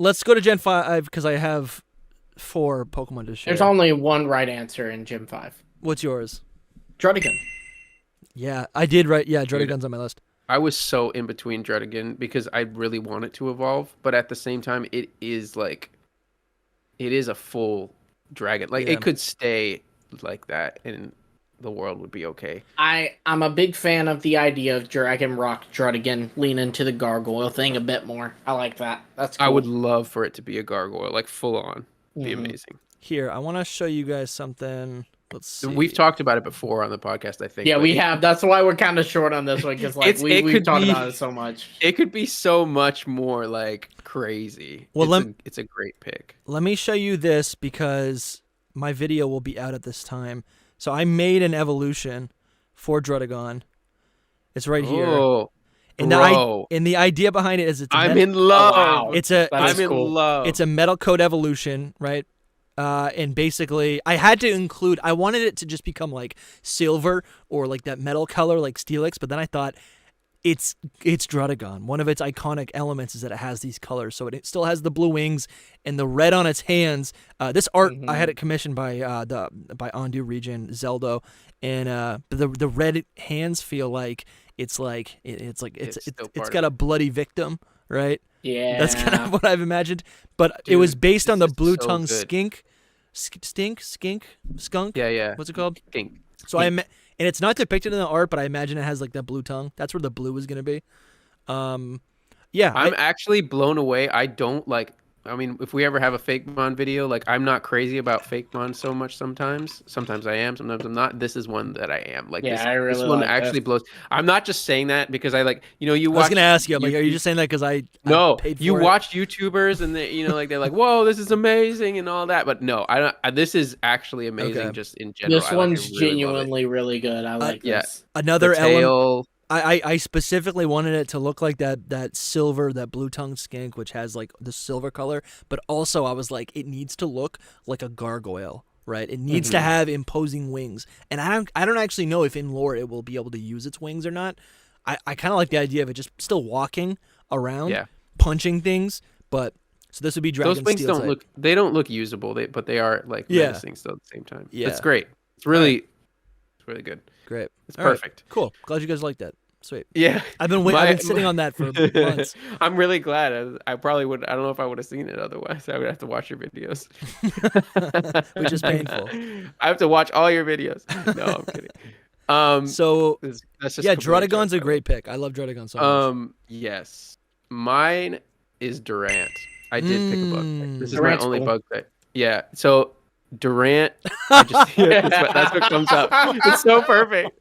let's go to Gen 5 because I have 4 Pokemon to share. There's only one right answer in Gen 5. What's yours? Druddigon. Yeah, I did right. Yeah, Druddigon's on my list. I was so in between Druddigon because I really want it to evolve, but at the same time, it is a full dragon. Like it could stay like that, and the world would be okay. I'm a big fan of the idea of Dragon Rock Druddigon lean into the gargoyle thing a bit more. I like that. That's cool. I would love for it to be a gargoyle, like full on. Be amazing. Here, I want to show you guys something. Let's see. We've talked about it before on the podcast, I think. Yeah, we have. That's why we're kind of short on this one because we've talked about it so much. It could be so much more like crazy. Well, it's a great pick. Let me show you this because my video will be out at this time. So I made an evolution for Druddigon. It's right here. Oh, and the idea behind it is I'm in love. Oh, wow. I'm in love. It's a metal coat evolution, right? And basically, I had to include. I wanted it to just become like silver or like that metal color, like Steelix. But then I thought, it's Druddigon. One of its iconic elements is that it has these colors. So it still has the blue wings and the red on its hands. This art I had it commissioned by Ondu Region Zeldo, and the red hands feel like it's got a bloody victim, right? Yeah, that's kind of what I've imagined. But it was based on the blue tongue skunk. Yeah. What's it called? Skink. So and it's not depicted in the art, but I imagine it has like that blue tongue. That's where the blue is gonna be. Yeah, I'm actually blown away. I mean, if we ever have a Fakemon video, like I'm not crazy about Fakemon so much sometimes. Sometimes I am, sometimes I'm not. This is one that I am. Like, yeah, this one actually blows. I'm not just saying that because I watch. I was gonna ask you. I'm like, are you just saying that because I paid for you it? watch YouTubers and they, they're like, whoa, this is amazing and all that. But no, I don't. This is actually amazing, just in general. This one's genuinely really good. I like this. Another element. I specifically wanted it to look like that silver, that blue tongue skink, which has like the silver color, but also I was like, it needs to look like a gargoyle, right? It needs to have imposing wings, and I don't actually know if in lore it will be able to use its wings or not. I kind of like the idea of it just still walking around, punching things, but so this would be Dragon. Those wings don't look usable, but they are like menacing still at the same time. Yeah, it's great. It's really good. Great. It's perfect. Right. Cool. Glad you guys like that. Sweet. Yeah. I've been sitting on that for months. I'm really glad. I probably would. I don't know if I would have seen it otherwise. I would have to watch your videos. Which is painful. I have to watch all your videos. No, I'm kidding. So that's just Druddigon's a great pick. I love Druddigon so much. Yes. Mine is Durant. I did pick a bug pick. This is Durant's my only cool. bug pick. Yeah. So Durant, that's what comes up. It's so perfect.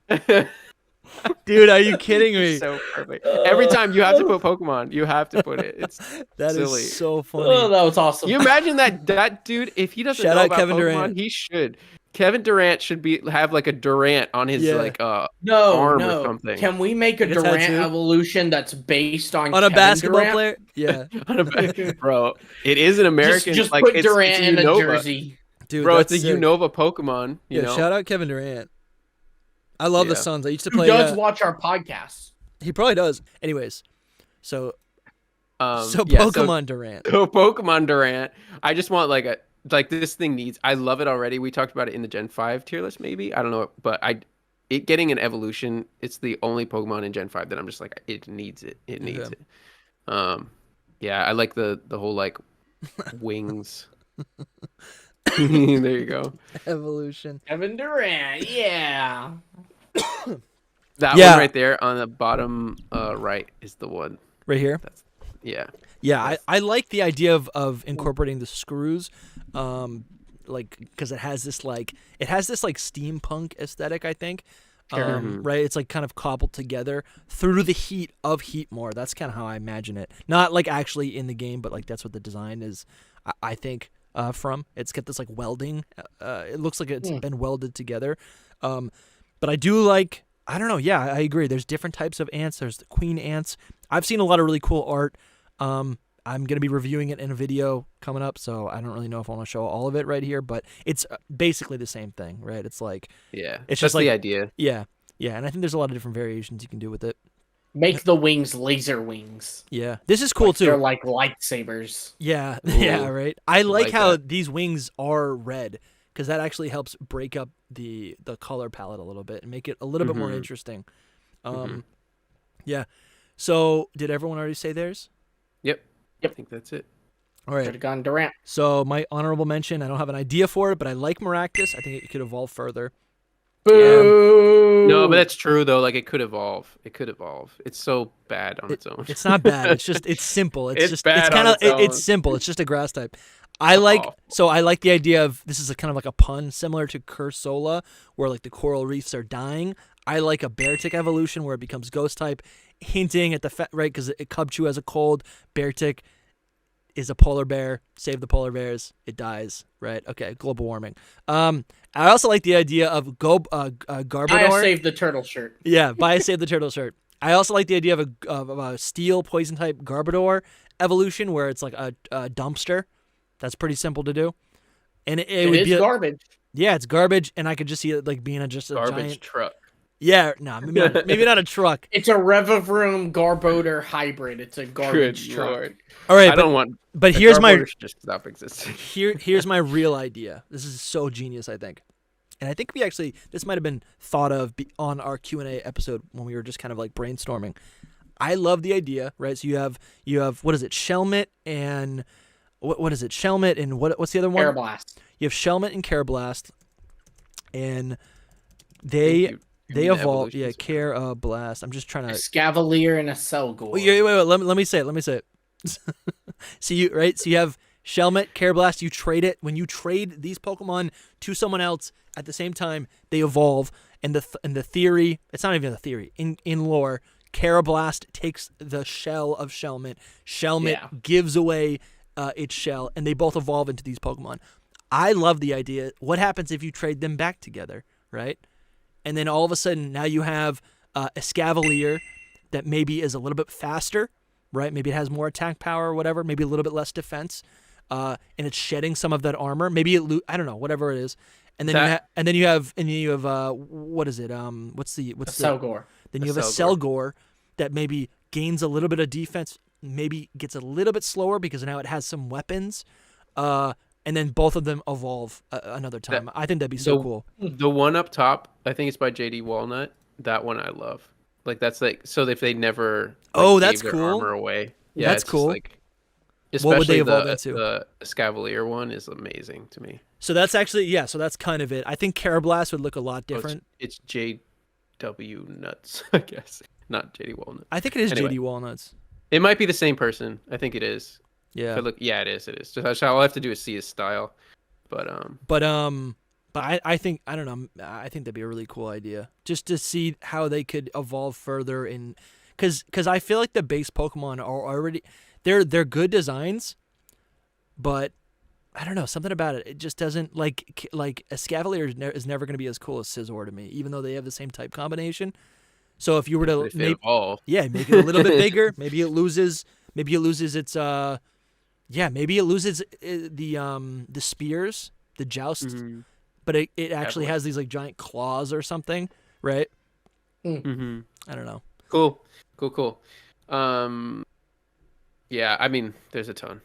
Dude, are you kidding me? It's so perfect. Every time you have to put Pokemon, you have to put it. It's silly. Is so funny. Oh, that was awesome. You imagine that dude, if he doesn't know about Kevin Pokemon, Durant. he should. Kevin Durant should have like a Durant on his arm or something. Can we make a Durant evolution that's based on a Kevin basketball Durant? player? Yeah. Bro, it is an American. Just like, put it's Durant in a Unova. jersey. Dude, bro, it's a sick. Unova Pokemon. You know? Shout out Kevin Durant. I love the Suns. I used to play. He does watch our podcast. He probably does. Anyways, so Pokemon Durant. So Pokemon Durant. I just want this thing needs. I love it already. We talked about it in the Gen 5 tier list, maybe. I don't know, but it getting an evolution. It's the only Pokemon in Gen 5 that I'm just like, it needs it. It needs it. Yeah, I like the whole like wings. There you go. Evolution. Kevin Durant, yeah. That one right there on the bottom right is the one. Right here? Yeah, I like the idea of incorporating the screws, because it has this steampunk aesthetic, I think. Right? It's like kind of cobbled together through the heat of Heatmore. That's kind of how I imagine it. Not like actually in the game, but like that's what the design is, I think, from. It's got this like welding. It looks like it's been welded together. But I do like, I don't know. Yeah, I agree. There's different types of ants. There's the queen ants. I've seen a lot of really cool art. I'm going to be reviewing it in a video coming up, so I don't really know if I want to show all of it right here, but it's basically the same thing, right? It's like, it's just just like the idea. Yeah, and I think there's a lot of different variations you can do with it. Make the wings laser wings. Yeah, this is cool too. They're like lightsabers. Yeah, Ooh, yeah, right. I like how that. these wings are red because that actually helps break up the color palette a little bit and make it a little bit more interesting. Yeah. So, did everyone already say theirs? Yep. Yep. I think that's it. All right. Druddigon Durant. So, my honorable mention, I don't have an idea for it, but I like Maractus. I think it could evolve further. Boo! No, but that's true though. Like it could evolve. It could evolve. It's so bad on its own. It's not bad. It's just it's simple. It's just bad it's kind of on its own. it's simple. It's just a grass type. I like the idea of this is a kind of like a pun similar to Cursola, where like the coral reefs are dying. I like a Beartic evolution where it becomes ghost type, hinting at the right because Cubchoo has a cold. Beartic is a polar bear. Save the polar bears. It dies. Right. Okay. Global warming. I also like the idea of Garbodor. I saved the turtle shirt. Yeah, buy Save the Turtle shirt. I also like the idea of a steel poison type Garbodor evolution where it's like a dumpster. That's pretty simple to do. And it would is be garbage. Yeah, it's garbage, and I could just see it like being just a garbage giant truck. Yeah, no, maybe not a truck. It's a Revavroom Garbodor hybrid. It's a garbage Good truck. Lord. All right, I don't want. But here's my Garbodor should just stop existing. here's my real idea. This is so genius, I think. And I think this might have been thought of on our Q&A episode when we were just kind of like brainstorming. I love the idea, right? So you have what is it? Shelmet and what is it? Shelmet and what's the other one? Karrablast. You have Shelmet and Karrablast, and they evolve. Yeah, Karrablast. I'm just trying to. A Scavalier and a Selgor. Wait. Let me say it. So you have Shelmet, Karrablast. You trade it when you trade these Pokemon to someone else at the same time. They evolve, and the theory. It's not even a theory in lore. Karrablast takes the shell of Shelmet. Shelmet gives away its shell, and they both evolve into these Pokemon. I love the idea. What happens if you trade them back together, right? And then all of a sudden, now you have a Scavalier that maybe is a little bit faster, right? Maybe it has more attack power or whatever. Maybe a little bit less defense, and it's shedding some of that armor. Maybe I don't know, whatever it is. And then you have what is it? What's the Selgor? Then you have a Selgor that maybe gains a little bit of defense, maybe gets a little bit slower because now it has some weapons. And then both of them evolve another time. I think that'd be so cool. The one up top, I think it's by JD Walnut. That one I love. Like that's like so if they never that's gave cool. their armor away. Yeah, that's cool. Especially what would they evolve into? The Scavalier one is amazing to me. So that's actually so that's kind of it. I think Karrablast would look a lot different. It's JW Nuts, I guess. Not JD Walnut. I think it is JD Walnuts. It might be the same person. I think it is. Yeah. It is. Just all I have to do is see his style. But I think I don't know. I think that'd be a really cool idea, just to see how they could evolve further in, because I feel like the base Pokemon are already they're good designs, but I don't know, something about it. It just doesn't like a Scavalier is never going to be as cool as Scizor to me, even though they have the same type combination. So if you were to make it a little bit bigger, maybe it loses its maybe it loses the spears, the joust, but it actually has these like giant claws or something, right? Mm-hmm. I don't know. Cool. Yeah, I mean, there's a ton.